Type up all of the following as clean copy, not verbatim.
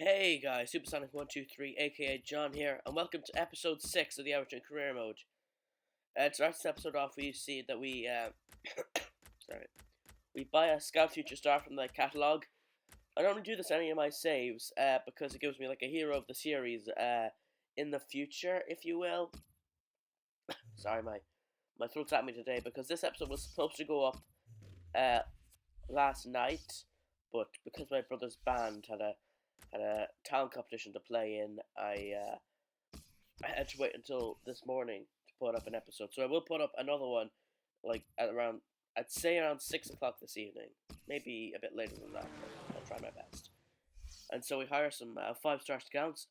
Hey guys, Supersonic123 aka John here, and welcome to episode 6 of the Everton Career Mode. To start this episode off, we see that we buy a Scout Future Star from the catalogue. I don't do this in any of my saves because it gives me like a hero of the series in the future, if you will. Sorry, my throat's at me today because this episode was supposed to go up last night, but because my brother's band had a talent competition to play in, I had to wait until this morning to put up an episode. So I will put up another one, like I'd say around 6 o'clock this evening, maybe a bit later than that, but I'll try my best. And so we hire some 5-star scouts.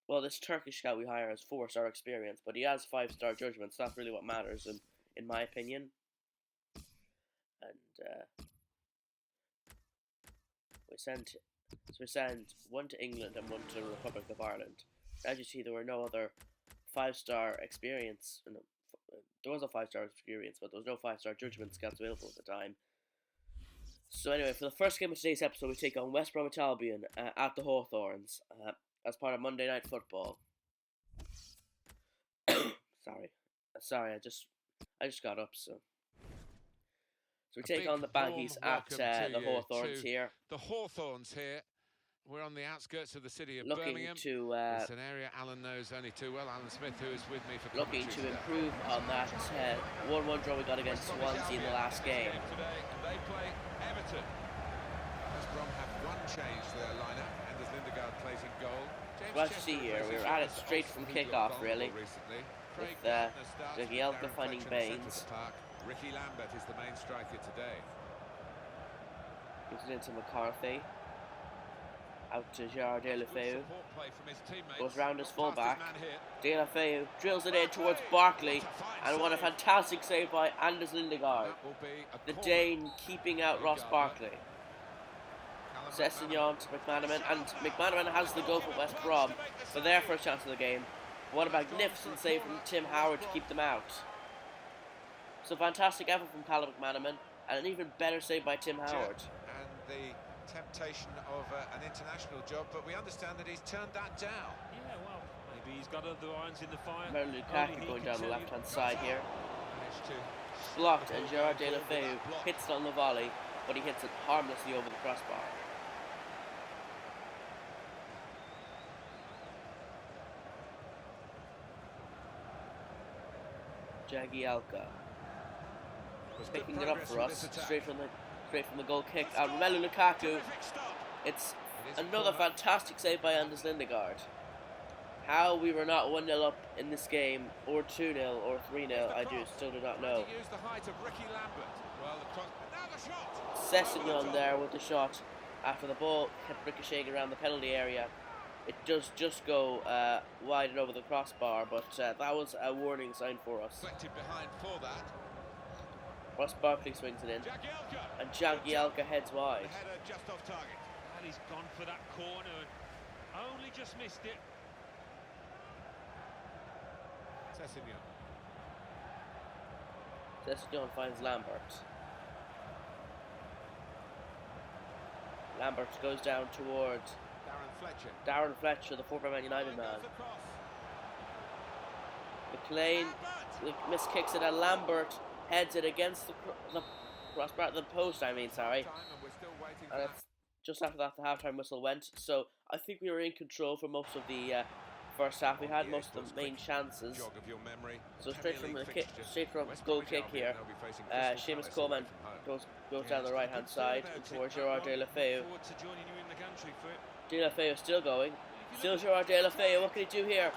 Well, this Turkish scout we hire has 4-star experience, but he has 5-star judgment, so that's really what matters, in my opinion. And we send one to England and one to the Republic of Ireland. As you see, there were no other 5-star experience. There was a 5-star experience, but there was no 5-star judgment scouts available at the time. So anyway, for the first game of today's episode, we take on West Bromwich Albion at the Hawthorns as part of Monday Night Football. Sorry, I just got up, so. So we take on the Baggies at the Hawthorns here. The Hawthorns here. We're on the outskirts of the city of looking Birmingham. It's an area Alan knows only too well. Alan Smith, who is with me for looking to improve on that 1-1 draw we got against Swansea in the last game. Today, and they play Everton. West Brom have one change to their lineup, and as Lindegaard plays in goal. Well, as you see here, we were at it straight from kick-off, really, with Jagielka finding Baines. Ricky Lambert is the main striker today. Gives it into McCarthy. Out to Gerard Deulofeu. Goes round his fullback. Deulofeu drills it in towards Barkley. And what a fantastic save by Anders Lindegaard. The Dane keeping out Ross Barkley. Sessegnon to McManaman. And McManaman has the goal for West Brom for their first chance of the game. What a magnificent save from Tim Howard to keep them out. So fantastic effort from Callum McManaman, and an even better save by Tim Howard. And the temptation of an international job, but we understand that he's turned that down. Yeah, well, maybe he's got other irons in the fire. Lukaku going down the left-hand side here. Blocked, and Gerard Deulofeu hits it on the volley, but he hits it harmlessly over the crossbar. Jagielka picking it up for us, straight from the goal kick. Romelu Lukaku. It's another fantastic save by Anders Lindegaard. How we were not 1-0 up in this game, or 2-0, or 3-0, I still do not know. Sessegnon there with the shot after the ball kept ricocheting around the penalty area. It does just go wide and over the crossbar, but that was a warning sign for us. Behind for that. Ross Barkley swings it in, and Jagielka heads wide. Just off target. And he's gone for that corner and only just missed it. Sessegnon finds Lambert. Lambert goes down towards Darren Fletcher, the former Man United man. McLean miskicks it, and Lambert heads it against the crossbar, the post, sorry. And it's just after that the half-time whistle went. So I think we were in control for most of the first half. We had most of the main chances. So straight from goal kick here, Seamus Coleman goes down the right-hand side towards Gerard Deulofeu. Deulofeu is still going. Still Gerard Deulofeu. What can he do here?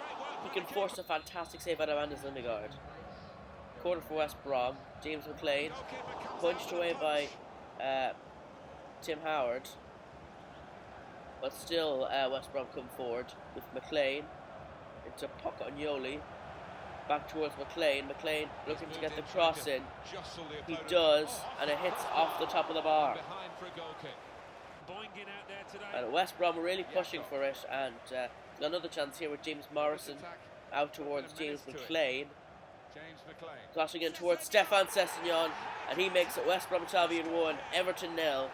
He can force a fantastic save out of Anders Lindegaard. Corner for West Brom. James McLean punched away by Tim Howard, but still West Brom come forward with McLean into Pocognoli. Back towards McLean. McLean looking to get the cross in. He does, and it hits off the top of the bar. And West Brom are really pushing for it, and another chance here with James Morrison out towards James McLean. Crossing in towards Stefan Sessegnon, and he makes it West Bromwich Albion 1, Everton 0.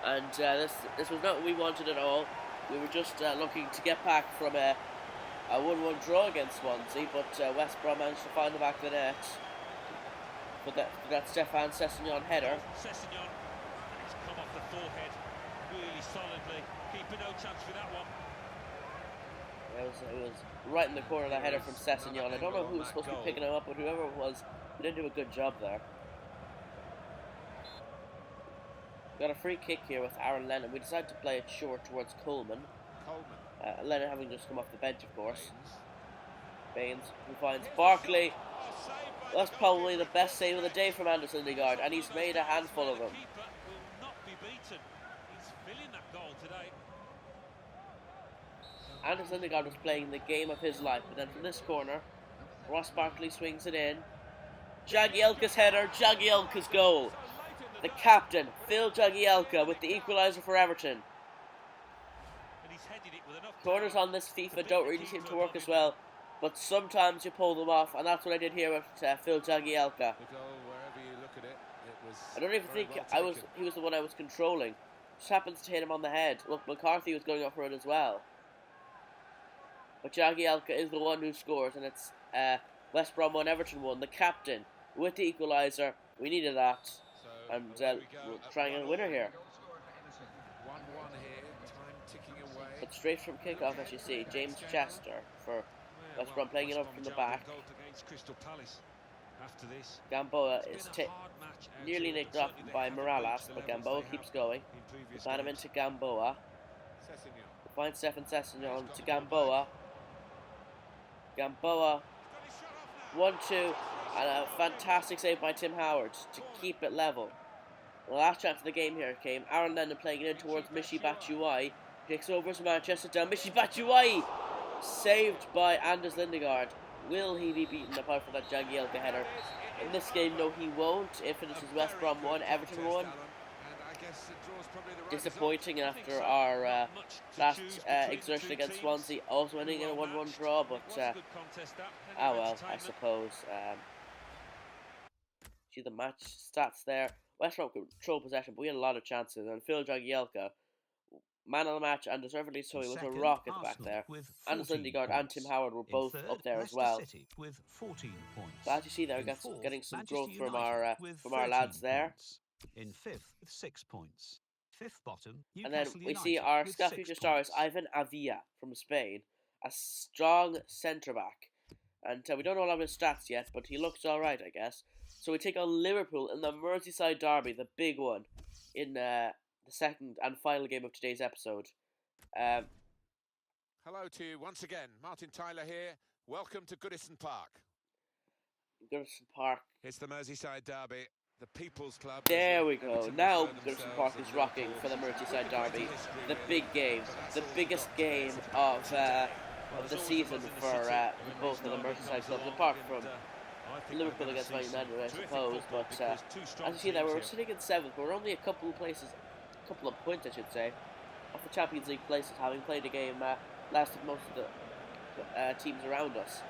And this was not what we wanted at all. We were just looking to get back from a 1-1 draw against Swansea, but West Brom managed to find the back of the net for that Stefan Sessegnon header. Sessegnon, and it's come off the forehead really solidly. Keeper no chance for that one. It was right in the corner of that header from Sessegnon. I don't know who was supposed to be picking him up, but whoever it was, he did do a good job there. Got a free kick here with Aaron Lennon. We decided to play it short towards Coleman. Lennon having just come off the bench, of course. Baines, who finds Barkley. That's probably the best save of the day from Anders Lindegaard, and he's made a handful of them. Keeper will not be beaten. He's filling that goal today. Anders Lindegaard was playing the game of his life, but then from this corner, Ross Barkley swings it in. Jagielka's header, Jagielka's goal. The captain, Phil Jagielka, with the equaliser for Everton. And he's headed it with enough Corners on this FIFA don't really seem to work as well, but sometimes you pull them off, and that's what I did here with Phil Jagielka. The goal, wherever you look at it, it was I don't even think he was the one I was controlling. Just happens to hit him on the head. Look, McCarthy was going up for it as well. But Jagielka is the one who scores, and it's West Brom 1, Everton 1. The captain with the equaliser. We needed that. And we're trying a winner here. 1-1 here, time ticking away. But straight from kickoff, as you see, James Chester for West Brom playing it up from the back. Gamboa is nearly nicked off by Morales, but Gamboa keeps going. We find him into Gamboa. We find Stefan Sessegnon to Gamboa. Gamboa 1-2, and a fantastic save by Tim Howard to keep it level. The last chance of the game here came. Aaron Lennon playing it in towards Michy Batshuayi. Takes over to Manchester down. Michy Batshuayi saved by Anders Lindegaard. Will he be beaten apart from that Jagielka header? In this game, no, he won't. It finishes West Brom 1, Everton 1. Disappointing after our last exertion against Swansea, also ending in a 1-1 draw, but well, I suppose. See the match stats there. West Brom control possession, but we had a lot of chances, and Phil Jagielka, man of the match, and deservedly so, he was a rock at the back there. Anders Lindegaard and Tim Howard were both up there as well. With 14 points. So as you see there, we're getting some growth from our lads there. In fifth with 6 points. Fifth bottom, and then we United see our with Scout 6 future star is Ivan Avila from Spain, a strong centre back. And we don't know all of his stats yet, but he looks alright, I guess. So we take on Liverpool in the Merseyside Derby, the big one, in the second and final game of today's episode. Hello to you once again, Martin Tyler here. Welcome to Goodison Park. Goodison Park. It's the Merseyside Derby, the People's Club. There we go. Now Goodison Park is rocking for the Merseyside Derby, the big game, the biggest game of the season for both of the Merseyside clubs, apart from Liverpool against Man United, I suppose. But as you see there, we're sitting in 7th. We're only a couple of points, I should say, off the Champions League places, having played a game last of most of the teams around us.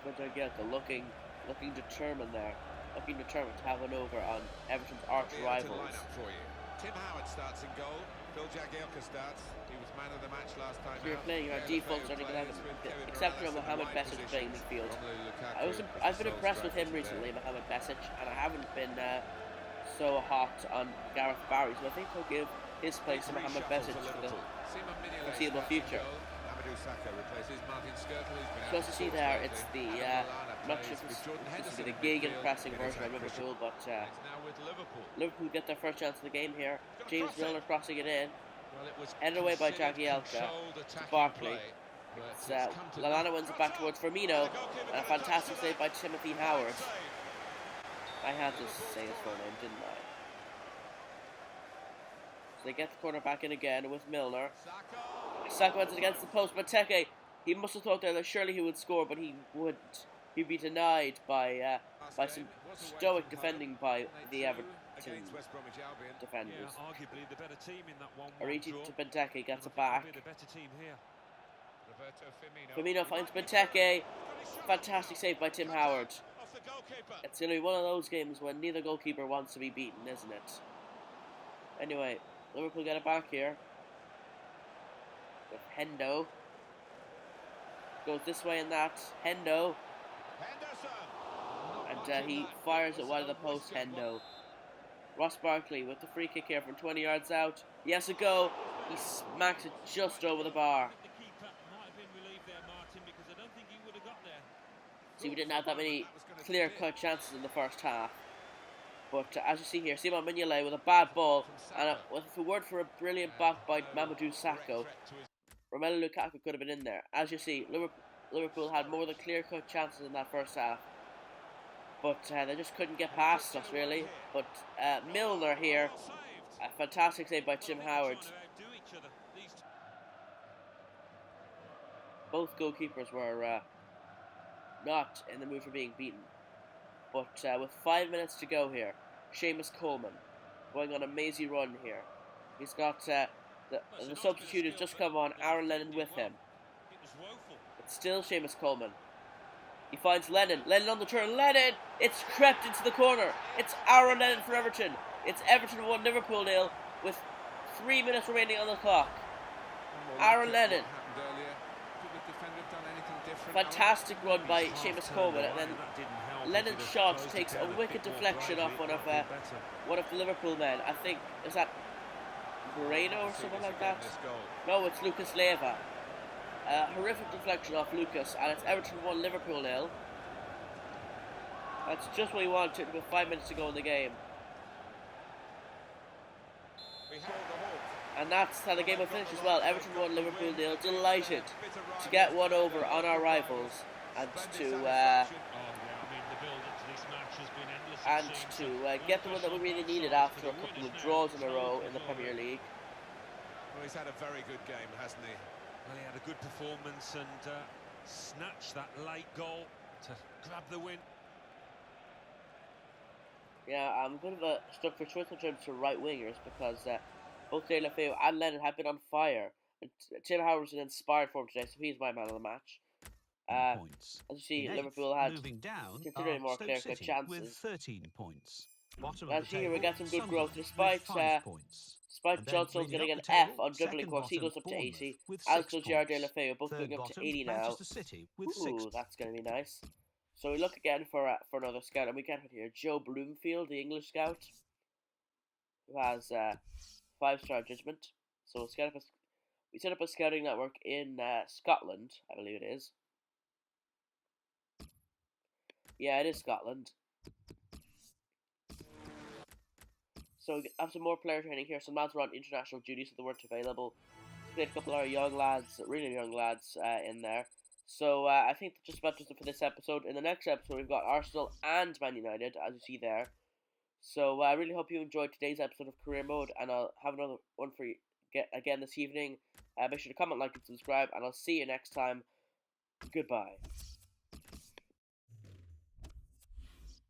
Looking determined there. Looking determined to have an over on Everton's arch rivals. Tim Howard starts in goal. Phil Jagielka starts. He was man of the match last time. You're playing our default starting 11, except for Mohamed Besic playing midfield. I've been impressed with him recently, Mohamed Besic, and I haven't been so hot on Gareth Barry, so I think he'll give his place to Mohamed Besic for the foreseeable future. So as you see there, it's the not sure if this is the gegenpressing version of Liverpool, but Liverpool get their first chance of the game here. James Milner crossing it in, headed away by Jagielka to Barkley. Lallana wins it back towards Firmino, and a fantastic save by Timothy Howard. I had to say his full name, didn't I? So they get the corner back in again with Milner. Saka wins it against the post, but Teke, he must have thought there that surely he would score, but he wouldn't. He'd be denied by some stoic defending by the Everton defenders. Arguably the better team in that one. Origi to Benteke gets it back. The better team here. Roberto Firmino finds Benteke. Fantastic save by Tim Howard. It's going to be one of those games when neither goalkeeper wants to be beaten, isn't it? Anyway, Liverpool get it back here. With Hendo. Goes this way and that. Hendo. And he fires it wide of the post, Hendo. Ross Barkley with the free kick here from 20 yards out. Yes, a go. He smacks it just over the bar. See, we didn't have that many clear-cut chances in the first half. But as you see here, Simon Mignolet with a bad ball. And with a word for a brilliant back by Mamadou Sakho, Romelu Lukaku could have been in there. As you see, Liverpool had more than clear-cut chances in that first half. But they just couldn't get past us, really. But Milner here, a fantastic save by Tim Howard. Both goalkeepers were not in the mood for being beaten. But with 5 minutes to go here, Seamus Coleman going on a mazy run here. He's got the substitute has just come on, Aaron Lennon with him. It's still Seamus Coleman. He finds Lennon. Lennon on the turn. Lennon! It's crept into the corner. It's Aaron Lennon for Everton. It's Everton 1, Liverpool 0 with 3 minutes remaining on the clock. Aaron Lennon. Fantastic run by Seamus Coleman, and then Lennon's shot takes a wicked deflection off one of the Liverpool men. I think, is that Moreno or something like that? No, it's Lucas Leiva. Horrific deflection off Lucas, and it's Everton 1, Liverpool 0. That's just what he wanted with 5 minutes to go in the game. And that's how the game will finish as well. Everton 1, Liverpool 0. Delighted to get one over on our rivals and to get the one that we really needed after a couple of draws in a row in the Premier League. Well, he's had a very good game, hasn't he? Well, he had a good performance and snatched that late goal to grab the win. Yeah, I'm a bit of a stuck for choice in terms of right wingers because both De La Feu and Lennon have been on fire. And Tim Howard was in inspired form today, so he's my man of the match. Points. As you see, In Liverpool eighth, had moving down considerably are more Stoke clear-cut City chances. with 13 points. Bottom As of the here table, we get some good growth, Sunderland with despite 5 points. despite And then John Stones leading getting up an the F table, on dribbling second course. He bottom, goes up to Bournemouth 80, with as 6 does Gerard De La points. Feu, both Third going up to bottom, 80 now. Manchester City with 6. Ooh, that's going to be nice. So we look again for another scout, and we get it here. Joe Bloomfield, the English scout, who has 5-star judgment. So we set up a scouting network in Scotland, I believe it is. Yeah, it is Scotland. So we have some more player training here. Some lads were on international duty, so they weren't available. Played a couple of our young lads, really young lads, in there. So I think that's just about just it for this episode. In the next episode, we've got Arsenal and Man United, as you see there. So I really hope you enjoyed today's episode of Career Mode, and I'll have another one for you again this evening. Make sure to comment, like, and subscribe, and I'll see you next time. Goodbye.